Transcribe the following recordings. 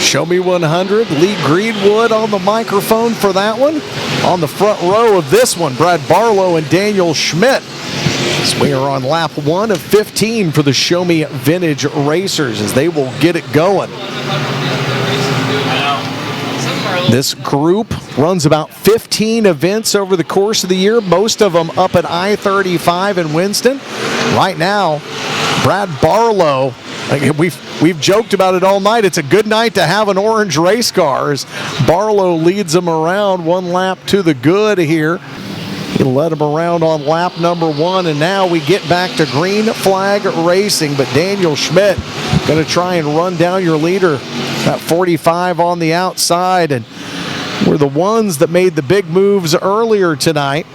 Show Me 100, Lee Greenwood on the microphone for that one. On the front row of this one, Brad Barlow and Daniel Schmidt. So we are on lap 1 of 15 for the Show Me Vintage Racers as they will get it going. This group runs about 15 events over the course of the year, most of them up at I-35 in Winston. Right now, Brad Barlow, we've joked about it all night. It's a good night to have an orange race car as Barlow leads them around 1 lap to the good here. He led him around on lap number 1, and now we get back to green flag racing. But Daniel Schmidt going to try and run down your leader at 45 on the outside, and were the ones that made the big moves earlier tonight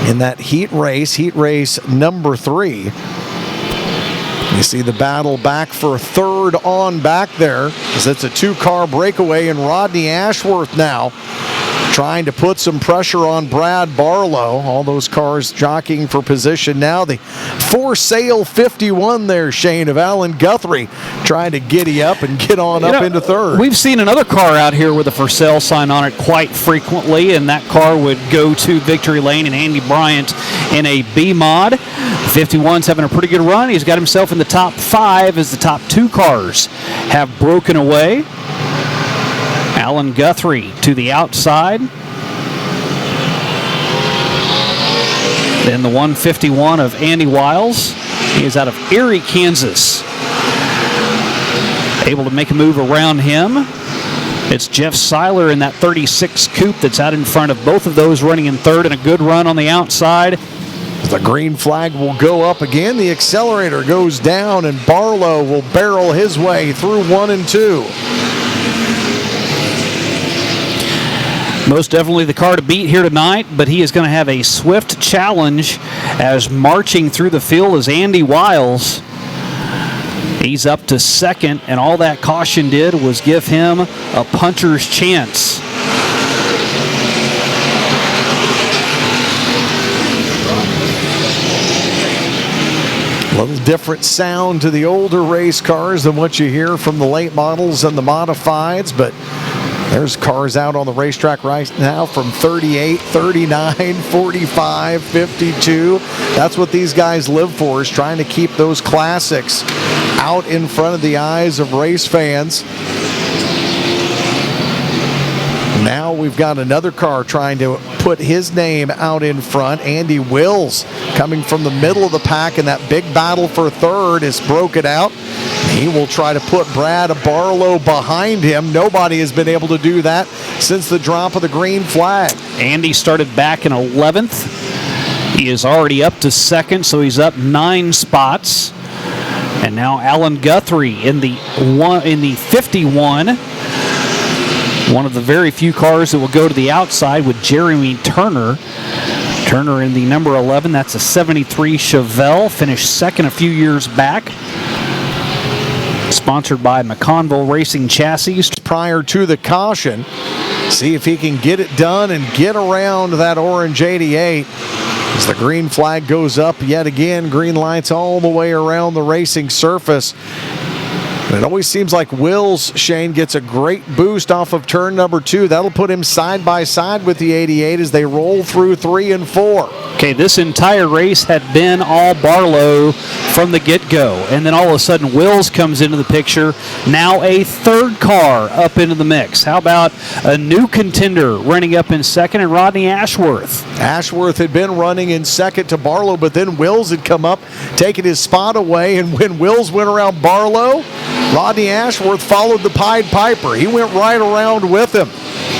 in that heat race number 3. You see the battle back for third on back there as it's a 2-car breakaway, and Rodney Ashworth now trying to put some pressure on Brad Barlow. All those cars jockeying for position now. The for sale 51 there, Shane, of Alan Guthrie trying to giddy up and get on up into third. We've seen another car out here with a for sale sign on it quite frequently, and that car would go to Victory Lane and Andy Bryant in a B-Mod. 51's having a pretty good run. He's got himself in the top 5 as the top 2 cars have broken away. Alan Guthrie to the outside. Then the 151 of Andy Wiles. He is out of Erie, Kansas. Able to make a move around him. It's Jeff Seiler in that 36 coupe that's out in front of both of those, running in third, and a good run on the outside. The green flag will go up again. The accelerator goes down, and Barlow will barrel his way through 1 and 2. Most definitely the car to beat here tonight, but he is going to have a swift challenge as marching through the field is Andy Wiles. He's up to second, and all that caution did was give him a puncher's chance. A little different sound to the older race cars than what you hear from the late models and the modifieds, but there's cars out on the racetrack right now from 38, 39, 45, 52. That's what these guys live for, is trying to keep those classics out in front of the eyes of race fans. Now we've got another car trying to put his name out in front. Andy Wills coming from the middle of the pack in that big battle for third has broken out. He will try to put Brad Barlow behind him. Nobody has been able to do that since the drop of the green flag. Andy started back in 11th. He is already up to second, so he's up 9 spots. And now Alan Guthrie in the 51. One of the very few cars that will go to the outside with Jeremy Turner. Turner in the number 11. That's a 73 Chevelle. Finished second a few years back. Sponsored by McConville Racing Chassis. Prior to the caution, see if he can get it done and get around that orange 88. As the green flag goes up yet again, green lights all the way around the racing surface. And it always seems like Wills, Shane, gets a great boost off of turn number 2. That'll put him side by side with the 88 as they roll through 3 and 4. Okay, this entire race had been all Barlow from the get-go. And then all of a sudden, Wills comes into the picture. Now a third car up into the mix. How about a new contender running up in second, and Rodney Ashworth? Ashworth had been running in second to Barlow, but then Wills had come up, taking his spot away. And when Wills went around Barlow, Rodney Ashworth followed the Pied Piper. He went right around with him.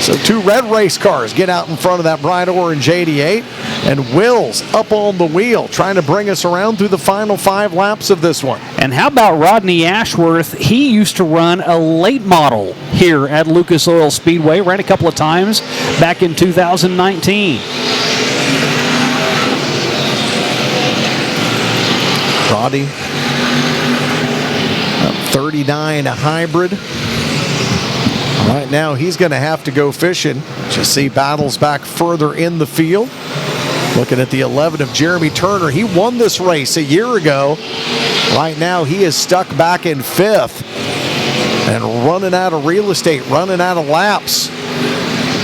So 2 red race cars get out in front of that bright orange 88. And Wills up on the wheel, trying to bring us around through the final 5 laps of this one. And how about Rodney Ashworth? He used to run a late model here at Lucas Oil Speedway. Ran a couple of times back in 2019. Roddy, 39 hybrid. Right now he's going to have to go fishing. Just see battles back further in the field. Looking at the 11 of Jeremy Turner. He won this race a year ago. Right now he is stuck back in 5th and running out of real estate, running out of laps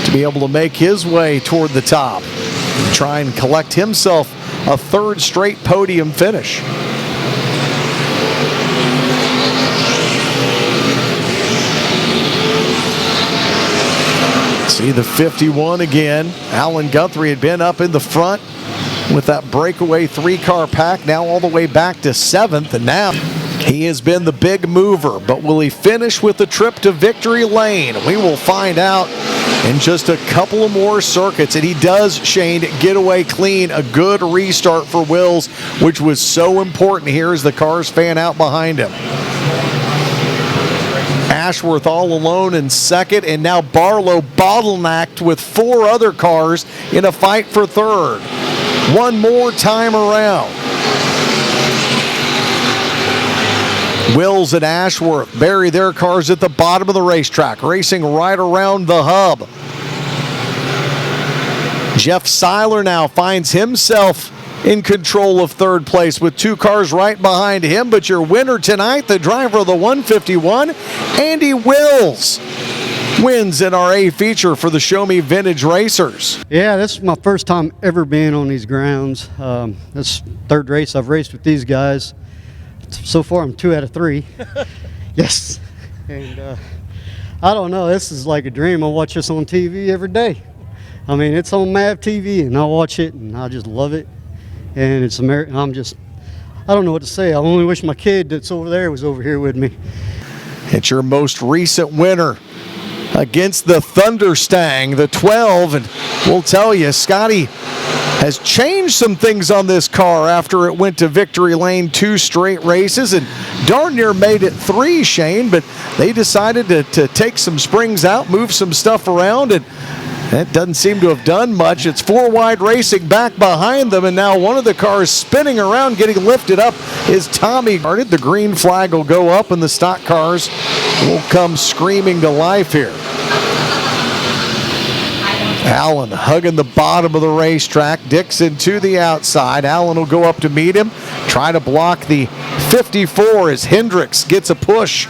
to be able to make his way toward the top and try and collect himself a third straight podium finish. See the 51 again. Alan Guthrie had been up in the front with that breakaway 3-car pack, now all the way back to 7th, and now he has been the big mover. But will he finish with the trip to victory lane? We will find out in just a couple of more circuits. And he does, Shane, get away clean. A good restart for Wills, which was so important here as the cars fan out behind him. Ashworth all alone in second, and now Barlow bottlenecked with 4 other cars in a fight for third. One more time around. Wills and Ashworth bury their cars at the bottom of the racetrack, racing right around the hub. Jeff Seiler now finds himself in control of third place with 2 cars right behind him, but your winner tonight, the driver of the 151, Andy Wills, wins in our A feature for the Show Me Vintage Racers. Yeah, this is my first time ever being on these grounds. This third race I've raced with these guys. So far, I'm 2 out of 3. Yes. And I don't know, this is like a dream. I watch this on TV every day. I mean, it's on MAV TV, and I watch it, and I just love it. And it's American. I don't know what to say. I only wish my kid that's over there was over here with me. It's your most recent winner against the Thunderstang, the 12, and we'll tell you, Scotty has changed some things on this car after it went to victory lane 2 straight races, and darn near made it 3, Shane, but they decided to take some springs out, move some stuff around, and that doesn't seem to have done much. It's 4 wide racing back behind them, and now one of the cars spinning around, getting lifted up, is Tommy. The green flag will go up, and the stock cars will come screaming to life here. Allen hugging the bottom of the racetrack. Dixon to the outside. Allen will go up to meet him, try to block the 54 as Hendricks gets a push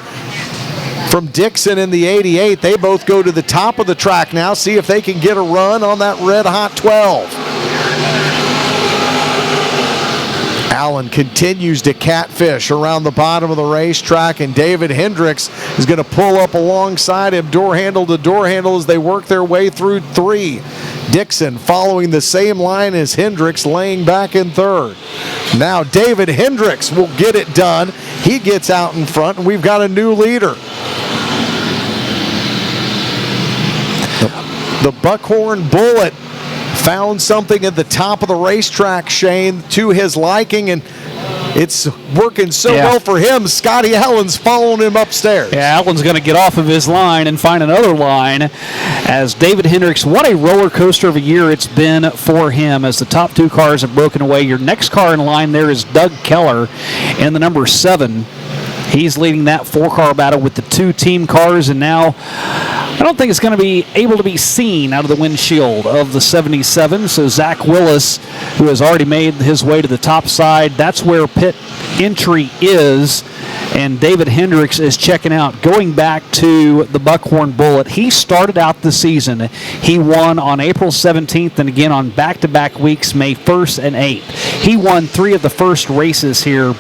from Dixon in the 88. They both go to the top of the track now, see if they can get a run on that red-hot 12. Allen continues to catfish around the bottom of the racetrack, and David Hendricks is going to pull up alongside him, door handle to door handle, as they work their way through 3. Dixon following the same line as Hendricks, laying back in 3rd. Now David Hendricks will get it done. He gets out in front, and we've got a new leader. The Buckhorn Bullet found something at the top of the racetrack, Shane, to his liking, and it's working so well for him. Scotty Allen's following him upstairs. Yeah, Allen's going to get off of his line and find another line as David Hendricks, what a roller coaster of a year it's been for him as the top 2 cars have broken away. Your next car in line there is Doug Keller in the number 7. He's leading that 4-car battle with the 2 team cars, and now I don't think it's going to be able to be seen out of the windshield of the 77. So Zach Willis, who has already made his way to the top side, that's where pit entry is, and David Hendricks is checking out. Going back to the Buckhorn Bullet, he started out the season. He won on April 17th and again on back-to-back weeks, May 1st and 8th. He won 3 of the first races here.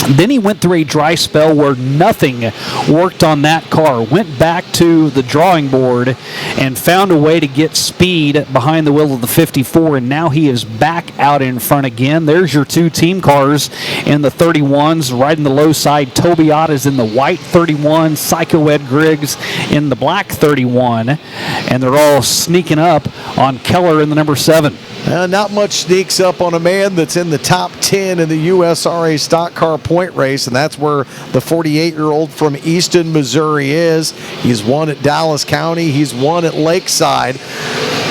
Then he went through a dry spell where nothing worked on that car. Went back to the drawing board and found a way to get speed behind the wheel of the 54, and now he is back out in front again. There's your 2 team cars in the 31s. Riding the low side, Tobiat is in the white 31, Psycho Ed Griggs in the black 31, and they're all sneaking up on Keller in the number 7. Not much sneaks up on a man that's in the top 10 in the USRA stock car point race, and that's where the 48-year-old from Easton, Missouri is. He's won at Dallas County. He's won at Lakeside.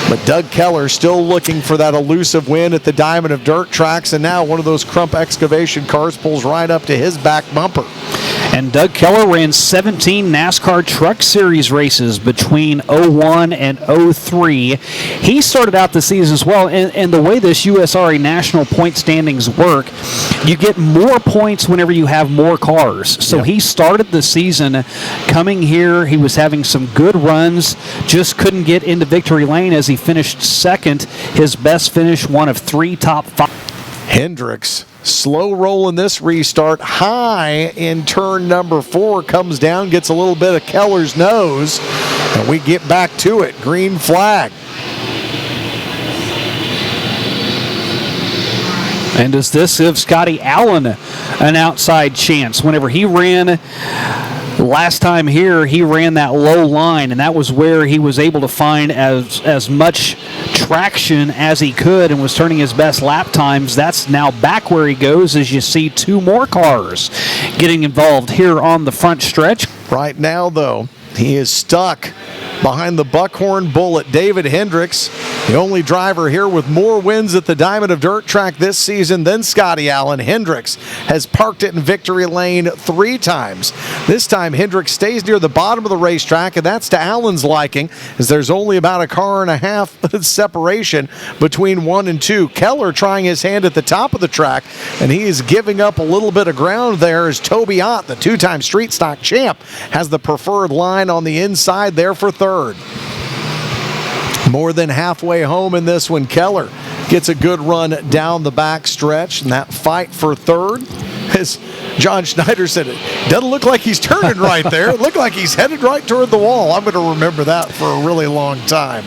But Doug Keller still looking for that elusive win at the Diamond of Dirt tracks, and now one of those Crump excavation cars pulls right up to his back bumper. And Doug Keller ran 17 NASCAR Truck Series races between 01 and 03. He started out the season as well, and the way this USRA national point standings work, you get more points whenever you have more cars. So he started the season coming here. He was having some good runs, just couldn't get into victory lane as he finished second. His best finish, one of 3 top 5. Hendricks slow rolling this restart, high in turn number 4, comes down, gets a little bit of Keller's nose, and we get back to it. Green flag. And does this give Scotty Allen an outside chance? Whenever he ran last time here, he ran that low line, and that was where he was able to find as much traction as he could and was turning his best lap times. That's now back where he goes as you see 2 more cars getting involved here on the front stretch. Right now, though, he is stuck behind the Buckhorn Bullet. David Hendricks, the only driver here with more wins at the Diamond of Dirt track this season than Scotty Allen. Hendricks has parked it in victory lane 3 times. This time Hendricks stays near the bottom of the racetrack, and that's to Allen's liking, as there's only about a car and a half separation between 1 and 2. Keller trying his hand at the top of the track, and he is giving up a little bit of ground there as Toby Ott, the 2-time street stock champ, has the preferred line on the inside there for third. More than halfway home in this one, Keller gets a good run down the back stretch, and that fight for third, as John Schneider said, it doesn't look like he's turning right there. It looked like he's headed right toward the wall. I'm going to remember that for a really long time.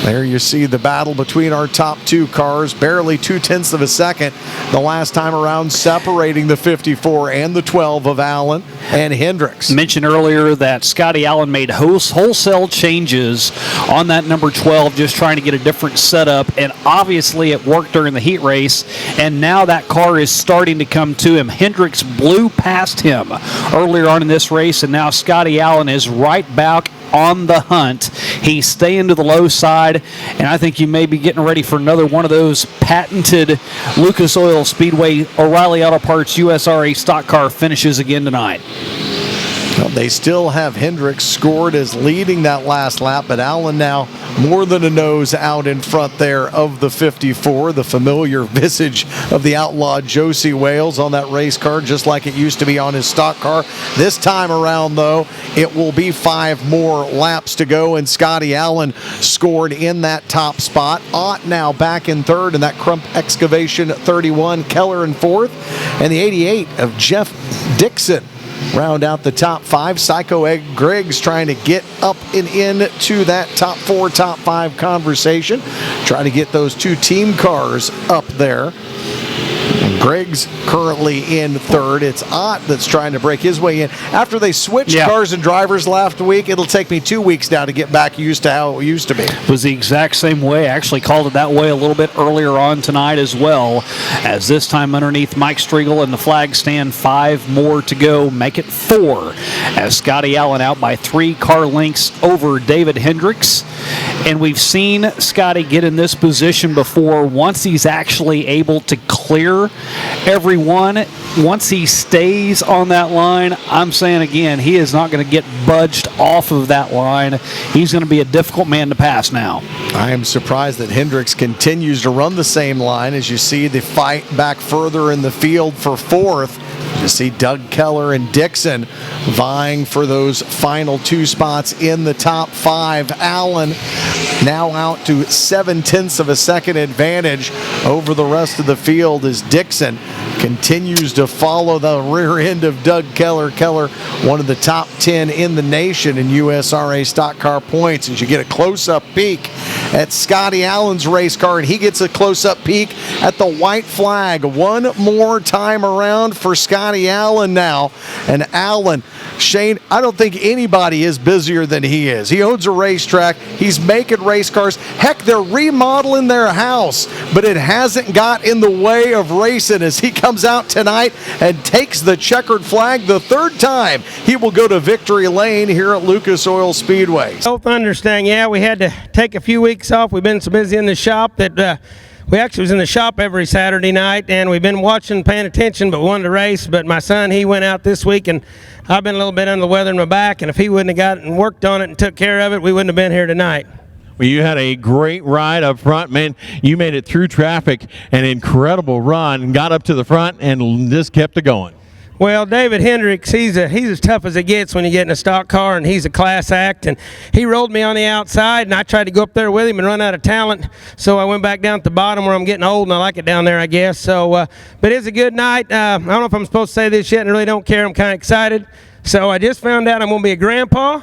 There you see the battle between our top 2 cars, barely 0.2 of a second the last time around, separating the 54 and the 12 of Allen and Hendricks. Mentioned earlier that Scotty Allen made wholesale changes on that number 12, just trying to get a different setup, and obviously it worked during the heat race, and now that car is starting to come to him. Hendricks blew past him earlier on in this race, and now Scotty Allen is right back on the hunt. He's staying to the low side, and I think you may be getting ready for another one of those patented Lucas Oil Speedway O'Reilly Auto Parts USRA stock car finishes again tonight. Well, they still have Hendricks scored as leading that last lap, but Allen now more than a nose out in front there of the 54, the familiar visage of the outlaw Josie Wales on that race car, just like it used to be on his stock car. This time around, though, it will be 5 more laps to go, and Scotty Allen scored in that top spot. Ott now back in third, and that Crump Excavation 31, Keller in fourth, and the 88 of Jeff Dixon round out the top 5. Psycho Egg Griggs trying to get up and into that top 4, top 5 conversation. Try to get those 2 team cars up there. And Griggs currently in third. It's Ott that's trying to break his way in. After they switched cars and drivers last week, it'll take me 2 weeks now to get back used to how it used to be. It was the exact same way. I actually called it that way a little bit earlier on tonight as well, as this time underneath Mike Striegel in the flag stand. 5 more to go, make it 4, as Scotty Allen out by 3 car lengths over David Hendricks. And we've seen Scotty get in this position before. Once he's actually able to clear everyone, once he stays on that line, I'm saying again, he is not going to get budged off of that line. He's going to be a difficult man to pass now. I am surprised that Hendricks continues to run the same line. As you see the fight back further in the field for fourth, you see Doug Keller and Dixon vying for those final 2 spots in the top 5. Allen now out to 0.7 of a second advantage over the rest of the field as Dixon continues to follow the rear end of Doug Keller. Keller, one of the top 10 in the nation in USRA stock car points, as you get a close-up peek at Scotty Allen's race car, and he gets a close-up peek at the white flag. One more time around for Scotty Allen now. And Allen, Shane, I don't think anybody is busier than he is. He owns a racetrack. He's making race cars. Heck, they're remodeling their house, but it hasn't got in the way of racing as he comes out tonight and takes the checkered flag the 3rd time. He will go to victory lane here at Lucas Oil Speedway. Both understand, we had to take a few weeks off. We've been so busy in the shop that we actually was in the shop every Saturday night, and we've been watching, paying attention, but wanted to race. But my son, he went out this week, and I've been a little bit under the weather in my back, and if he wouldn't have got and worked on it and took care of it, we wouldn't have been here tonight. Well, you had a great ride up front, man. You made it through traffic, an incredible run, and got up to the front and just kept it going. Well, David Hendricks, he's as tough as it gets when you get in a stock car, and he's a class act. And he rolled me on the outside, and I tried to go up there with him and run out of talent. So I went back down at the bottom where I'm getting old, and I like it down there, I guess. So, but it's a good night. I don't know if I'm supposed to say this yet, and I really don't care. I'm kind of excited. So I just found out I'm going to be a grandpa.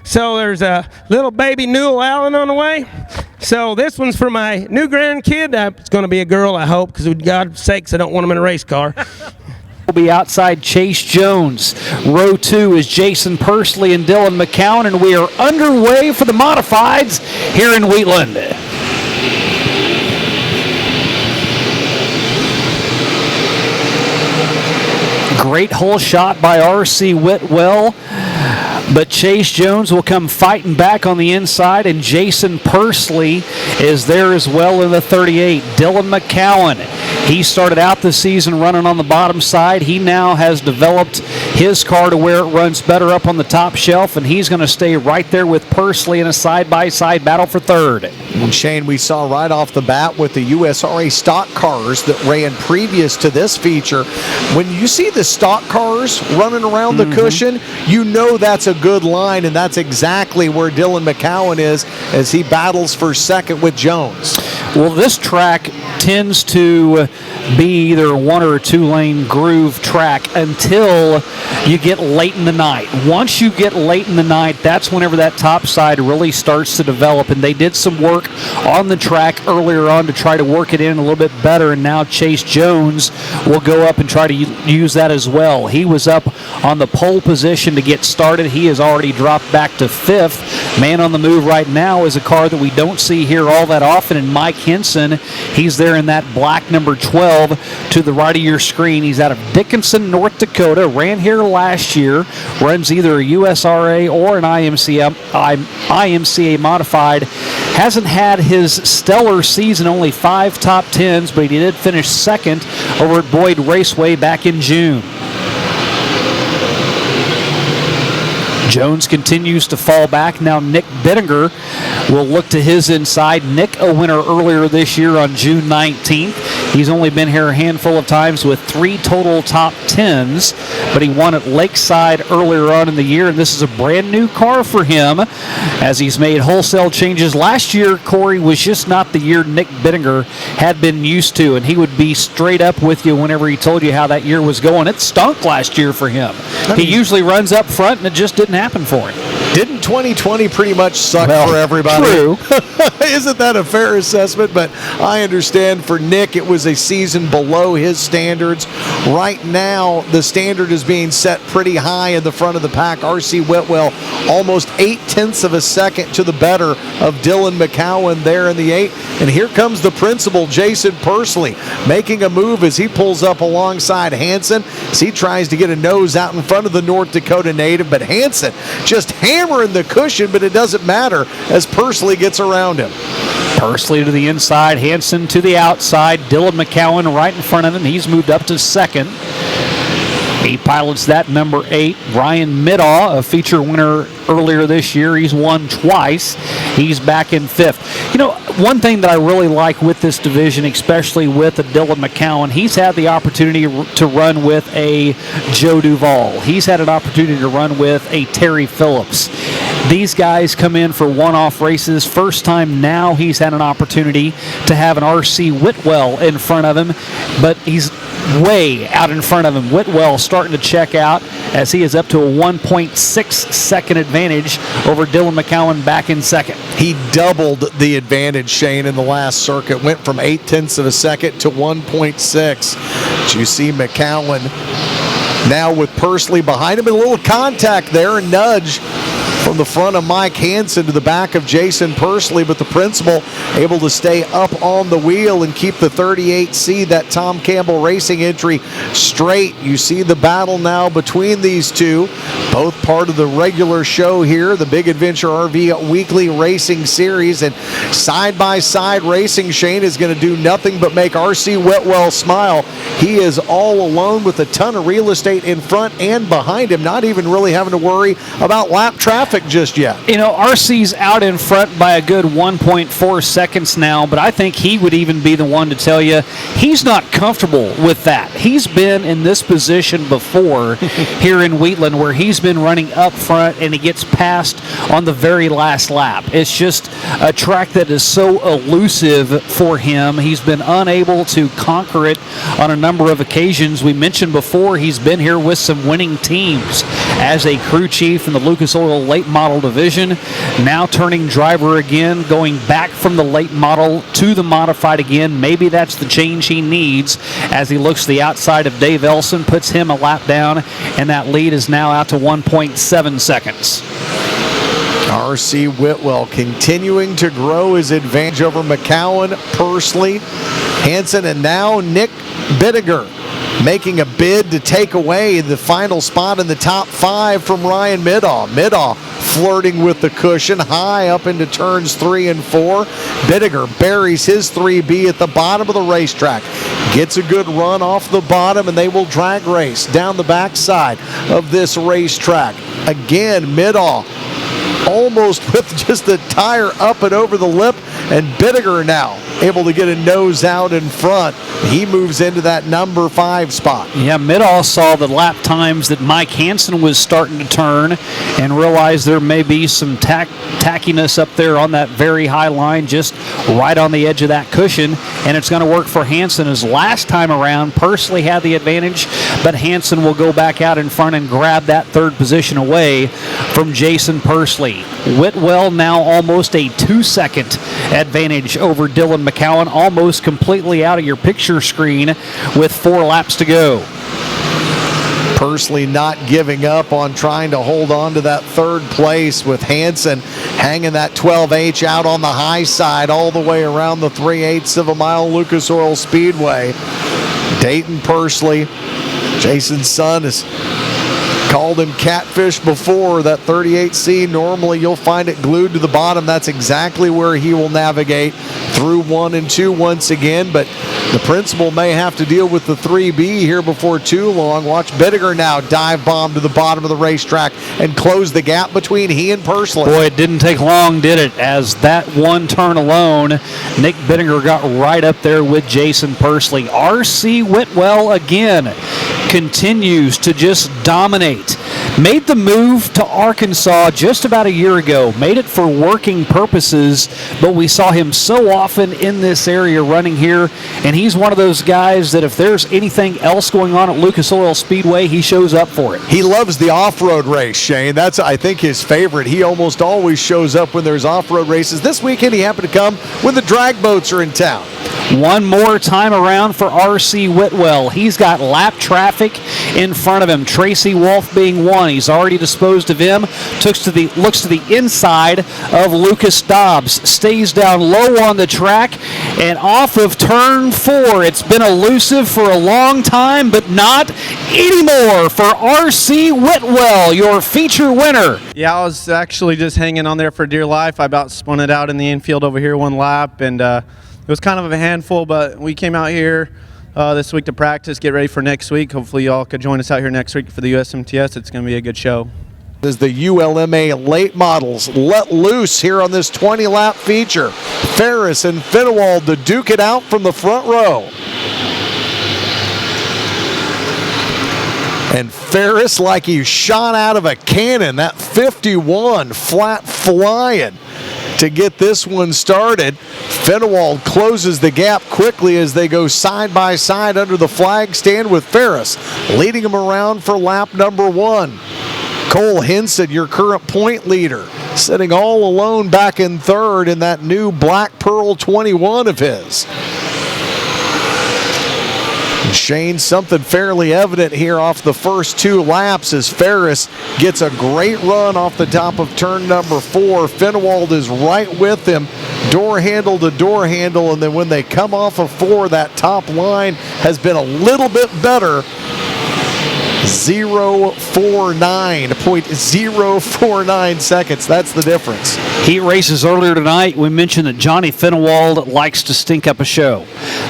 So there's a little baby Newell Allen on the way. So this one's for my new grandkid. It's going to be a girl, I hope, because for God's sakes, I don't want him in a race car. Will be outside Chase Jones. Row 2 is Jason Pursley and Dylan McCown, and we are underway for the modifieds here in Wheatland. Great hole shot by R.C. Whitwell, but Chase Jones will come fighting back on the inside, and Jason Pursley is there as well in the 38. Dylan McCowan, he started out the season running on the bottom side. He now has developed his car to where it runs better up on the top shelf, and he's going to stay right there with Pursley in a side-by-side battle for third. And Shane, we saw right off the bat with the USRA stock cars that ran previous to this feature, when you see the stock cars running around the cushion, you know that's a good line, and that's exactly where Dylan McCowan is as he battles for second with Jones. Well, this track tends to be either a 1 or a 2 lane groove track until you get late in the night. Once you get late in the night, that's whenever that top side really starts to develop, and they did some work on the track earlier on to try to work it in a little bit better, and now Chase Jones will go up and try to use that as well. He was up on the pole position to get started. He has already dropped back to 5th. Man on the move right now is a car that we don't see here all that often, and Mike Henson, he's there in that black number 12 to the right of your screen. He's out of Dickinson, North Dakota, ran here last year, runs either a USRA or an IMCA modified. Hasn't had his stellar season, only 5 top 10s, but he did finish second over at Boyd Raceway back in June. Jones continues to fall back. Now Nick Beniger will look to his inside. Nick, a winner earlier this year on June 19th. He's only been here a handful of times with 3 total top 10s, but he won at Lakeside earlier on in the year, and this is a brand new car for him as he's made wholesale changes. Last year, Corey, was just not the year Nick Beniger had been used to, and he would be straight up with you whenever he told you how that year was going. It stunk last year for him. He usually runs up front, and it just didn't happen for him. Didn't 2020 pretty much suck for everybody? True. Isn't that a fair assessment? But I understand for Nick, it was a season below his standards. Right now, the standard is being set pretty high in the front of the pack. R.C. Whitwell almost 0.8 of a second to the better of Dylan McCowan there in the 8. And here comes the principal, Jason Pursley, making a move as he pulls up alongside Henson as he tries to get a nose out in front of the North Dakota native. But Henson just hammering the cushion, but it doesn't matter as Pursley gets around him. Pursley to the inside, Henson to the outside, Dylan McCowan right in front of him. He's moved up to second. He pilots that number 8. Ryan Middaugh, a feature winner earlier this year. He's won twice. He's back in 5th. You know, one thing that I really like with this division, especially with a Dylan McCowan, he's had the opportunity to run with a Joe Duvall. He's had an opportunity to run with a Terry Phillips. These guys come in for one-off races. First time now he's had an opportunity to have an R.C. Whitwell in front of him, but he's way out in front of him. Whitwell starting to check out as he is up to a 1.6 second advantage over Dylan McCowan back in second. He doubled the advantage, Shane, in the last circuit. Went from 0.8 of a second to 1.6. But you see McCowan now with Pursley behind him, and a little contact there, and nudge from the front of Mike Henson to the back of Jason Pursley, but the principal able to stay up on the wheel and keep the 38C, that Tom Campbell Racing entry, straight. You see the battle now between these two, both part of the regular show here, the Big Adventure RV Weekly Racing Series, and side-by-side racing, Shane, is going to do nothing but make R.C. Whitwell smile. He is all alone with a ton of real estate in front and behind him, not even really having to worry about lap traffic just yet. You know, RC's out in front by a good 1.4 seconds now, but I think he would even be the one to tell you he's not comfortable with that. He's been in this position before here in Wheatland, where he's been running up front and he gets passed on the very last lap. It's just a track that is so elusive for him. He's been unable to conquer it on a number of occasions. We mentioned before he's been here with some winning teams as a crew chief in the Lucas Oil late model division, now turning driver again, going back from the late model to the modified again. Maybe that's the change he needs as he looks to the outside of Dave Elson, puts him a lap down, and that lead is now out to 1.7 seconds. R.C. Whitwell continuing to grow his advantage over McCowan, Pursley, Henson, and now Nick Beniger making a bid to take away the final spot in the top 5 from Ryan Middaugh. Middaugh flirting with the cushion high up into turns 3 and 4. Beniger buries his 3B at the bottom of the racetrack. Gets a good run off the bottom, and they will drag race down the backside of this racetrack. Again, Middaugh almost with just the tire up and over the lip, and Beniger now able to get a nose out in front. He moves into that number 5 spot. Yeah, Middaugh saw the lap times that Mike Henson was starting to turn and realized there may be some tackiness up there on that very high line, just right on the edge of that cushion, and it's going to work for Henson. As last time around, Pursley had the advantage, but Henson will go back out in front and grab that 3rd position away from Jason Pursley. Whitwell now almost a 2-second advantage over Dylan McCowan, almost completely out of your picture screen with 4 laps to go. Pursley not giving up on trying to hold on to that 3rd place, with Henson hanging that 12H out on the high side all the way around the 3/8 of a mile Lucas Oil Speedway. Dayton Pursley, Jason's son, has called him catfish before. That 38C, normally you'll find it glued to the bottom. That's exactly where he will navigate through 1 and 2 once again, but the principal may have to deal with the 3B here before too long. Watch Beniger now dive bomb to the bottom of the racetrack and close the gap between he and Pursley. Boy, it didn't take long, did it? As that one turn alone, Nick Beniger got right up there with Jason Pursley. R.C. Whitwell again continues to just dominate. Made the move to Arkansas just about a year ago. Made it for working purposes, but we saw him so often in this area running here, and he's one of those guys that if there's anything else going on at Lucas Oil Speedway, he shows up for it. He loves the off-road race, Shane. That's, I think, his favorite. He almost always shows up when there's off-road races. This weekend he happened to come when the drag boats are in town. One more time around for R.C. Whitwell. He's got lap traffic in front of him. Tracy Wolf being one. He's already disposed of him. Looks to the inside of Lucas Dobbs. Stays down low on the track and off of turn 4. It's been elusive for a long time, but not anymore for R.C. Whitwell, your feature winner. Yeah, I was actually just hanging on there for dear life. I about spun it out in the infield over here one lap, and it was kind of a handful, but we came out here this week to practice, get ready for next week. Hopefully y'all could join us out here next week for the USMTS. It's going to be a good show. As the ULMA late models let loose here on this 20-lap feature. Ferris and Finnewald to duke it out from the front row. And Ferris, like he shot out of a cannon, that 51 flat flying to get this one started. Finnewald closes the gap quickly as they go side by side under the flag stand, with Ferris leading him around for lap number 1. Cole Henson, your current point leader, sitting all alone back in 3rd in that new Black Pearl 21 of his. Shane, something fairly evident here off the first 2 laps as Ferris gets a great run off the top of turn number 4. Finnwald is right with him, door handle to door handle, and then when they come off of 4, that top line has been a little bit better. 0.049 seconds. That's the difference. Heat races earlier tonight, we mentioned that Johnny Finnwald likes to stink up a show.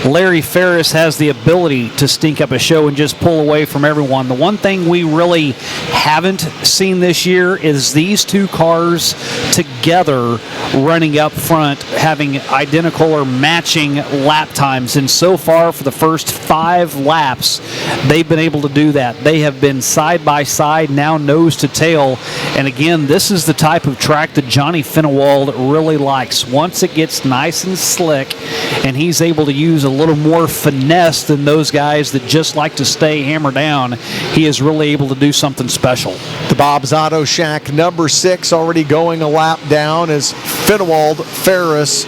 Larry Ferris has the ability to stink up a show and just pull away from everyone. The one thing we really haven't seen this year is these 2 cars together running up front, having identical or matching lap times. And so far, for the first 5 laps, they've been able to do that. They have been side by side, now nose to tail. And again, this is the type of track that Johnny Finnwald really likes. Once it gets nice and slick and he's able to use a little more finesse than those guys that just like to stay hammer down, he is really able to do something special. The Bob's Auto Shack number 6 already going a lap down as Finnwald, Ferris,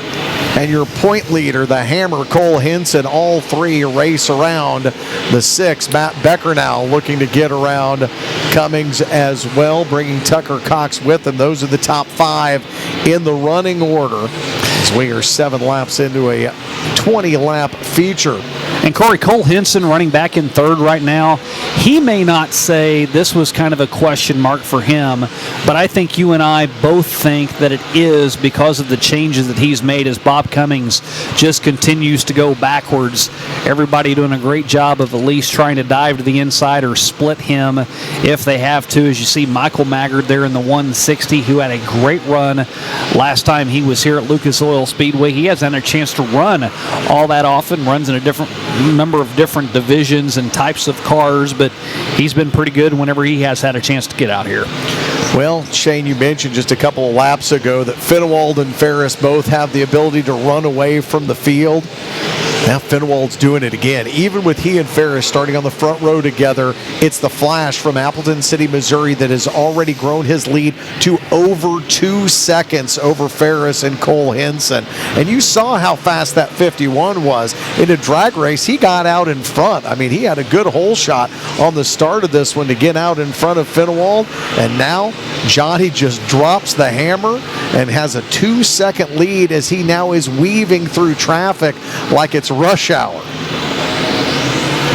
and your point leader, the Hammer, Cole Henson, all 3 race around the 6. Matt Becker now looking to get around Cummings as well, bringing Tucker Cox with him. Those are the top 5 in the running order as we are 7 laps into a 20-lap feature. And Corey, Cole Henson running back in 3rd right now. He may not say this was kind of a question mark for him, but I think you and I both think that it is because of the changes that he's made as Bob Cummings just continues to go backwards. Everybody doing a great job of at least trying to dive to the inside or split him if they have to. As you see Michael Maggard there in the 160, who had a great run last time he was here at Lucas Oil Speedway. He hasn't had a chance to run all that often, runs in a number of different divisions and types of cars, but he's been pretty good whenever he has had a chance to get out here. Well, Shane, you mentioned just a couple of laps ago that Finnwald and Ferris both have the ability to run away from the field. Now Finnwald's doing it again. Even with he and Ferris starting on the front row together, it's the Flash from Appleton City, Missouri that has already grown his lead to over 2 seconds over Ferris and Cole Henson. And you saw how fast that 51 was. In a drag race, he got out in front. I mean, he had a good hole shot on the start of this one to get out in front of Finnwald. And now Johnny just drops the hammer and has a 2-second lead as he now is weaving through traffic like it's rush hour.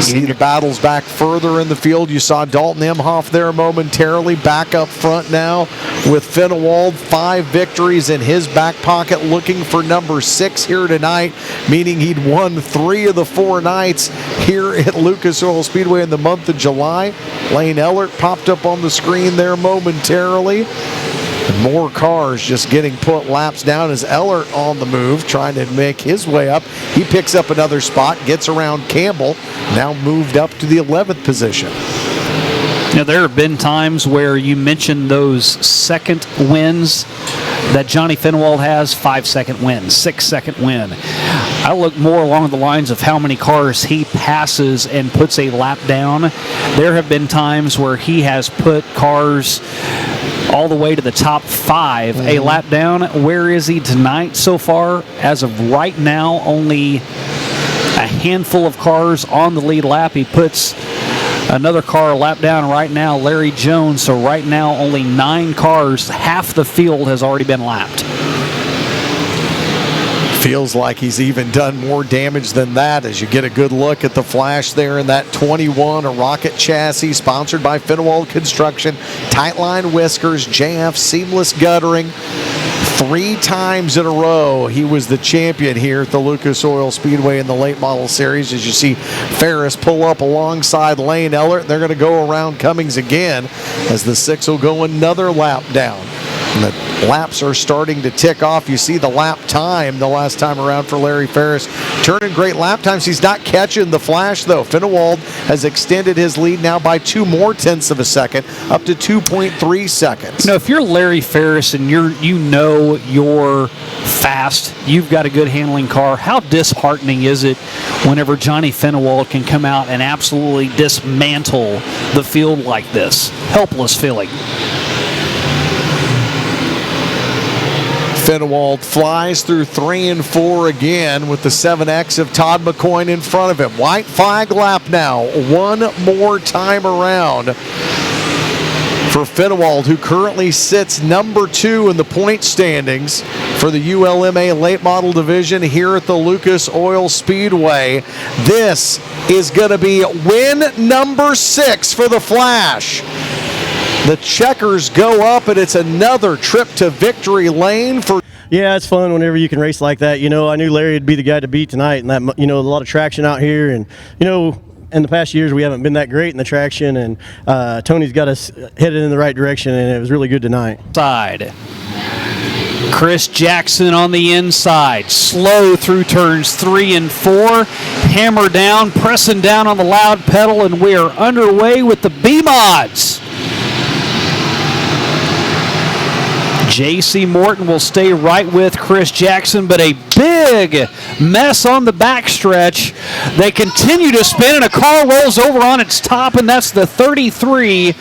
See the battles back further in the field. You saw Dalton Emhoff there momentarily, back up front now with Finnwald. 5 victories in his back pocket, looking for number 6 here tonight, meaning he'd won 3 of the 4 nights here at Lucas Oil Speedway in the month of July. Lane Ellert popped up on the screen there momentarily. And more cars just getting put laps down as Ellert on the move, trying to make his way up. He picks up another spot, gets around Campbell, now moved up to the 11th position. Now, there have been times where you mentioned those second wins that Johnny Finnwald has, 5-second win, 6-second win. I look more along the lines of how many cars he passes and puts a lap down. There have been times where he has put cars all the way to the top 5 a lap down. Where is he tonight so far? As of right now, only a handful of cars on the lead lap. He puts another car a lap down right now, Larry Jones. So right now, only 9 cars, half the field has already been lapped. Feels like he's even done more damage than that as you get a good look at the Flash there in that 21, a rocket chassis sponsored by Finnwald Construction, Tightline Whiskers, JF Seamless Guttering. 3 times in a row he was the champion here at the Lucas Oil Speedway in the late model series. As you see Ferris pull up alongside Lane Ellert, they're going to go around Cummings again as the 6 will go another lap down. And the laps are starting to tick off. You see the lap time the last time around for Larry Ferris. Turning great lap times. He's not catching the Flash, though. Finnwald has extended his lead now by 2 more tenths of a second, up to 2.3 seconds. You know, if you're Larry Ferris and you're fast, you've got a good handling car, how disheartening is it whenever Johnny Finnwald can come out and absolutely dismantle the field like this? Helpless feeling. Fenwald flies through 3 and 4 again with the 7X of Todd McCoyne in front of him. White flag lap now, one more time around for Fenwald, who currently sits number 2 in the point standings for the ULMA late model division here at the Lucas Oil Speedway. This is going to be win number 6 for the Flash. The checkers go up, and it's another trip to victory lane for. Yeah, it's fun whenever you can race like that. You know, I knew Larry would be the guy to beat tonight, and that, you know, a lot of traction out here, and you know, in the past years we haven't been that great in the traction, and Tony's got us headed in the right direction, and it was really good tonight. Side. Chris Jackson on the inside, slow through turns 3 and 4, hammer down, pressing down on the loud pedal, and we are underway with the B-Mods. J.C. Morton will stay right with Chris Jackson, but a big mess on the backstretch. They continue to spin, and a car rolls over on its top, and that's the 33.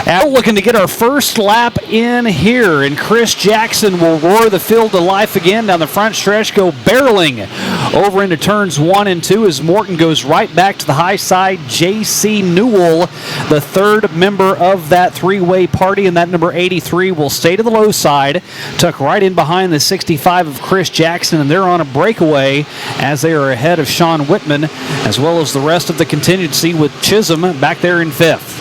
We're looking to get our first lap in here, and Chris Jackson will roar the field to life again down the front stretch, go barreling over into turns 1 and 2 as Morton goes right back to the high side. J.C. Newell, the third member of that three-way party, and that number 83 will stay to the low side, tuck right in behind the 65 of Chris Jackson, and they're on a breakaway as they are ahead of Sean Whitman, as well as the rest of the contingency, with Chisholm back there in 5th.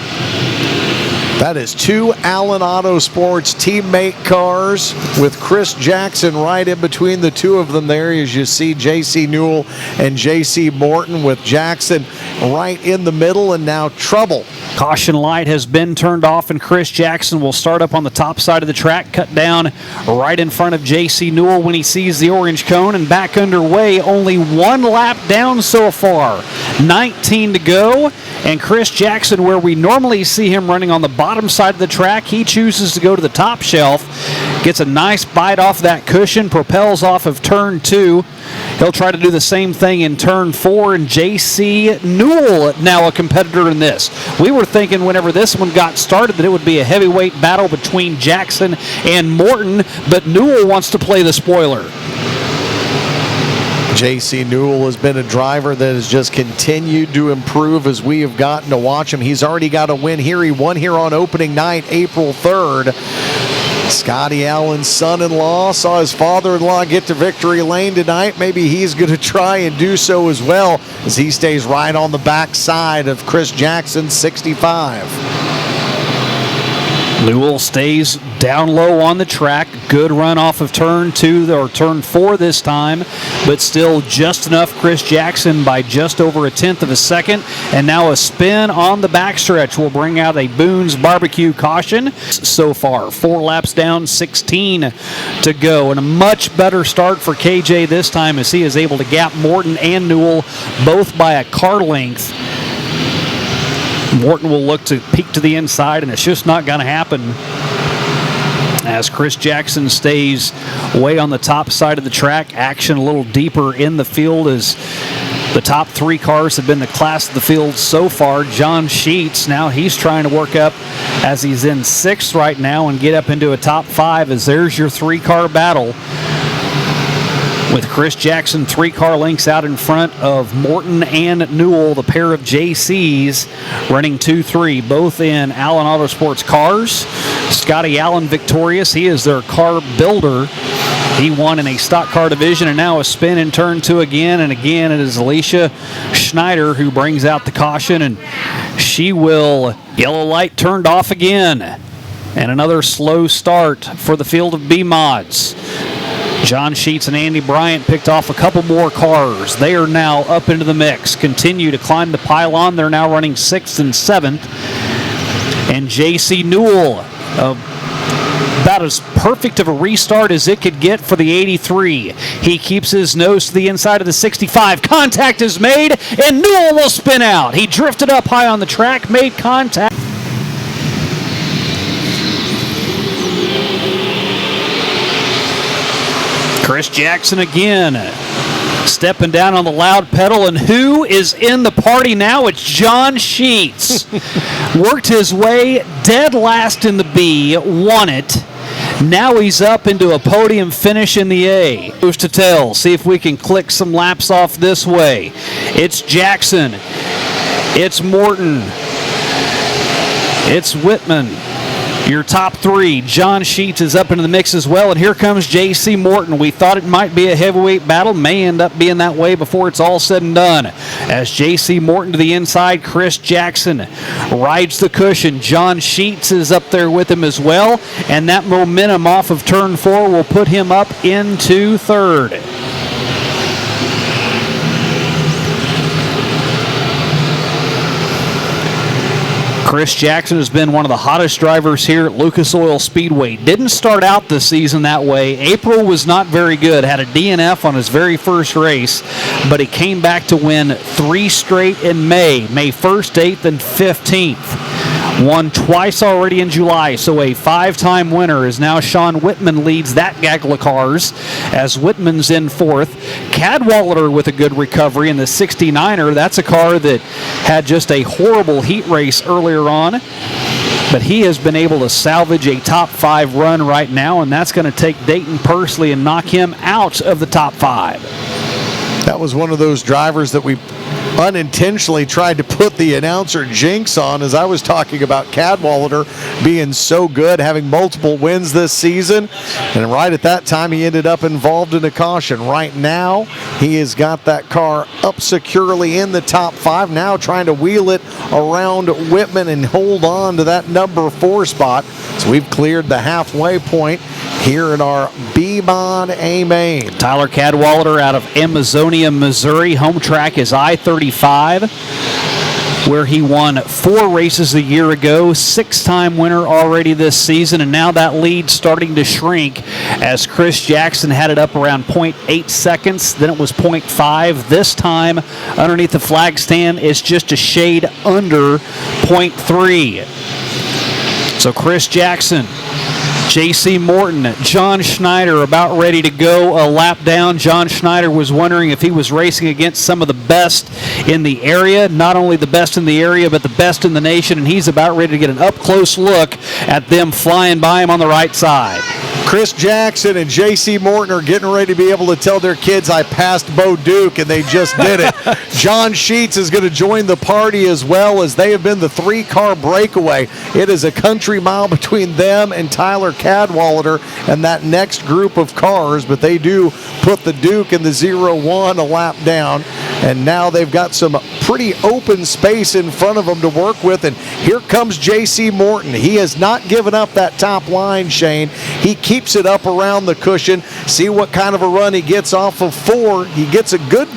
That is 2 Allen Auto Sports teammate cars with Chris Jackson right in between the two of them there, as you see J.C. Newell and J.C. Morton, with Jackson right in the middle, and now trouble. Caution light has been turned off, and Chris Jackson will start up on the top side of the track, cut down right in front of J.C. Newell when he sees the orange cone, and back underway. Only 1 lap down so far, 19 to go, and Chris Jackson, where we normally see him running on the bottom side of the track, he chooses to go to the top shelf, gets a nice bite off that cushion, propels off of turn 2. He'll try to do the same thing in turn 4, and J.C. Newell now a competitor in this. We were thinking whenever this one got started that it would be a heavyweight battle between Jackson and Morton, but Newell wants to play the spoiler. J.C. Newell has been a driver that has just continued to improve as we have gotten to watch him. He's already got a win here. He won here on opening night, April 3rd. Scotty Allen's son-in-law saw his father-in-law get to victory lane tonight. Maybe he's going to try and do so as well, as he stays right on the back side of Chris Jackson's 65. Newell stays down low on the track. Good run off of turn 2 or turn 4 this time, but still just enough. Chris Jackson by just over 1/10 of a second, and now a spin on the backstretch will bring out a Boone's Barbecue caution. So far, 4 laps down, 16 to go, and a much better start for KJ this time, as he is able to gap Morton and Newell both by a car length. Morton will look to peek to the inside, and it's just not going to happen, as Chris Jackson stays way on the top side of the track. Action a little deeper in the field, as the top 3 cars have been the class of the field so far. John Sheets, now he's trying to work up, as he's in 6th right now, and get up into a top 5, as there's your 3-car battle, with Chris Jackson 3-car lengths out in front of Morton and Newell, the pair of JCs running 2-3, both in Allen Auto Sports cars. Scotty Allen victorious. He is their car builder. He won in a stock car division, and now a spin in turn 2 again. And again, it is Alicia Schneider who brings out the caution, and she will. Yellow light turned off again. And another slow start for the field of B-Mods. John Sheets and Andy Bryant picked off a couple more cars. They are now up into the mix, continue to climb the pylon. They're now running 6th and 7th. And J.C. Newell, about as perfect of a restart as it could get for the 83. He keeps his nose to the inside of the 65. Contact is made, and Newell will spin out. He drifted up high on the track, made contact. Chris Jackson again, stepping down on the loud pedal, and who is in the party now? It's John Sheets. Worked his way dead last in the B, won it, Now he's up into a podium finish in the A. Who's to tell? See if we can click some laps off this way. It's Jackson. It's Morton. It's Whitman. Your top three. John Sheets is up into the mix as well. And here comes J.C. Morton. We thought it might be a heavyweight battle. May end up being that way before it's all said and done. As J.C. Morton to the inside, Chris Jackson rides the cushion. John Sheets is up there with him as well. And that momentum off of turn 4 will put him up into third. Chris Jackson has been one of the hottest drivers here at Lucas Oil Speedway. Didn't start out the season that way. April was not very good. Had a DNF on his very first race, but he came back to win 3 straight in May 1st, 8th, and 15th. Won twice already in July, so a 5-time winner is now Sean Whitman leads that gaggle of cars as Whitman's in 4th. Cadwallader with a good recovery in the 69er. That's a car that had just a horrible heat race earlier on, but he has been able to salvage a top 5 run right now, and that's going to take Dayton Pursley and knock him out of the top 5. That was one of those drivers that we unintentionally tried to put the announcer jinx on, as I was talking about Cadwallader being so good, having multiple wins this season, and right at that time he ended up involved in a caution. Right now he has got that car up securely in the top 5, now trying to wheel it around Whitman and hold on to that number 4 spot. So we've cleared the halfway point here in our B-Mod A-Main. Tyler Cadwallader out of Amazonia, Missouri. Home track is I-35, where he won 4 races a year ago. 6-time winner already this season, and now that lead starting to shrink as Chris Jackson had it up around 0.8 seconds. Then it was 0.5. This time, underneath the flag stand, it's just a shade under 0.3. So Chris Jackson, J.C. Morton, John Schneider about ready to go a lap down. John Schneider was wondering if he was racing against some of the best in the area, not only the best in the area, but the best in the nation, and he's about ready to get an up-close look at them flying by him on the right side. Chris Jackson and J.C. Morton are getting ready to be able to tell their kids, I passed Bo Duke, and they just did it. John Sheets is going to join the party as well, as they have been the 3-car breakaway. It is a country mile between them and Tyler Cadwallader and that next group of cars, but they do put the Duke and the 0-1 a lap down, and now they've got some pretty open space in front of them to work with. And here comes J.C. Morton. He has not given up that top line, Shane. He keeps it up around the cushion. See what kind of a run he gets off of 4. He gets a good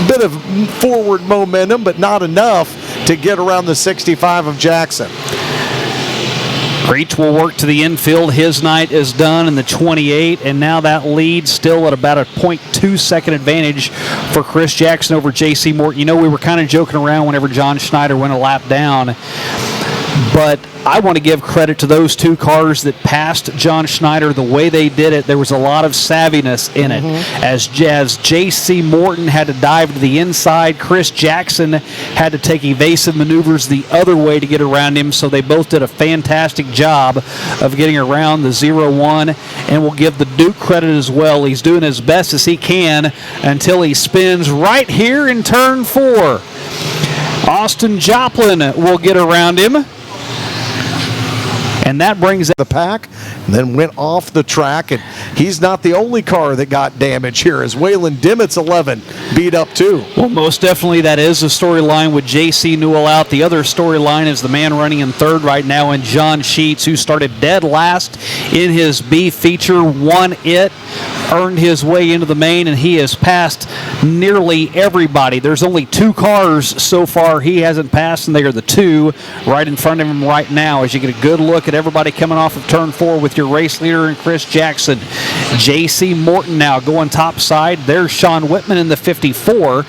bit of forward momentum, but not enough to get around the 65 of Jackson. Creech will work to the infield. His night is done in the 28, and now that lead still at about a 0.2 second advantage for Chris Jackson over J.C. Morton. You know, we were kind of joking around whenever John Schneider went a lap down, but I want to give credit to those 2 cars that passed John Schneider the way they did it. There was a lot of savviness in it. As J.C. Morton had to dive to the inside, Chris Jackson had to take evasive maneuvers the other way to get around him, so they both did a fantastic job of getting around the 0-1, and we'll give the Duke credit as well. He's doing as best as he can until he spins right here in turn 4. Austin Joplin will get around him. And that brings the pack, and then went off the track, and he's not the only car that got damage here, as Waylon Dimmitt's 11 beat up too. Well, most definitely that is a storyline with J.C. Newell out. The other storyline is the man running in 3rd right now, and John Sheets, who started dead last in his B feature, won it, earned his way into the main, and he has passed nearly everybody. There's only 2 cars so far he hasn't passed, and they are the 2 right in front of him right now, as you get a good look at everybody coming off of turn 4 with your race leader and Chris Jackson. J.C. Morton now going top side. There's Sean Whitman in the 54.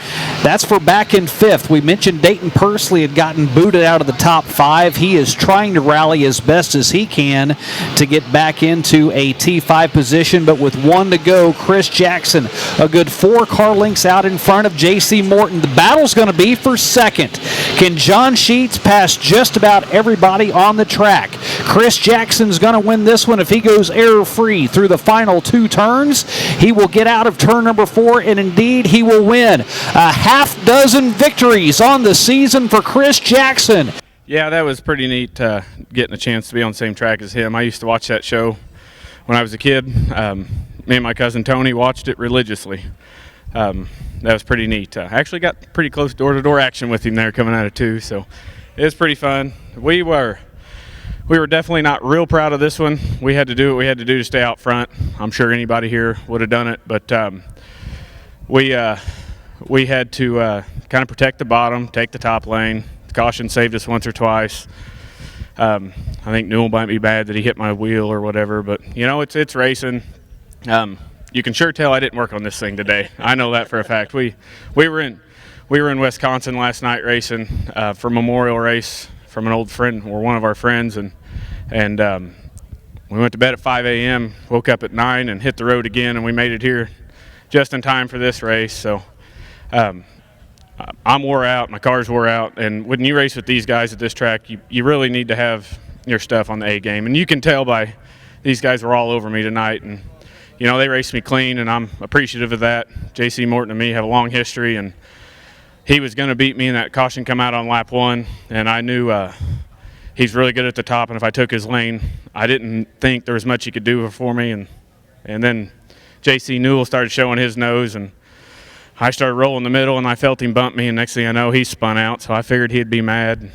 That's for back in 5th. We mentioned Dayton Pursley had gotten booted out of the top 5. He is trying to rally as best as he can to get back into a T5 position, but with 1 to go, Chris Jackson a good 4 car lengths out in front of J.C. Morton. The battle's going to be for 2nd. Can John Sheets pass just about everybody on the track? Chris Jackson's going to win this one if he goes error-free through the final 2 turns. He will get out of turn number 4, and indeed he will win. A half dozen victories on the season for Chris Jackson. Yeah, that was pretty neat getting a chance to be on the same track as him. I used to watch that show when I was a kid. Me and my cousin Tony watched it religiously. That was pretty neat. I actually got pretty close door-to-door action with him there coming out of 2, so it was pretty fun. We were definitely not real proud of this one. We had to do what we had to do to stay out front. I'm sure anybody here would have done it, but we had to kind of protect the bottom, take the top lane. The caution saved us once or twice. I think Newell might be bad that he hit my wheel or whatever, but it's racing. You can sure tell I didn't work on this thing today. I know that for a fact. We were in Wisconsin last night racing for a memorial race from an old friend or one of our friends, and we went to bed at 5 a.m., woke up at 9 and hit the road again, and we made it here just in time for this race. So I'm wore out, my car's wore out, and when you race with these guys at this track, you really need to have your stuff on the A game, and you can tell by these guys were all over me tonight, and they raced me clean, and I'm appreciative of that. J.C. Morton and me have a long history, and he was going to beat me in that caution come out on lap 1, and I knew he's really good at the top, and if I took his lane, I didn't think there was much he could do for me, and then J.C. Newell started showing his nose, and I started rolling the middle, and I felt him bump me, and next thing I know, he spun out, so I figured he'd be mad.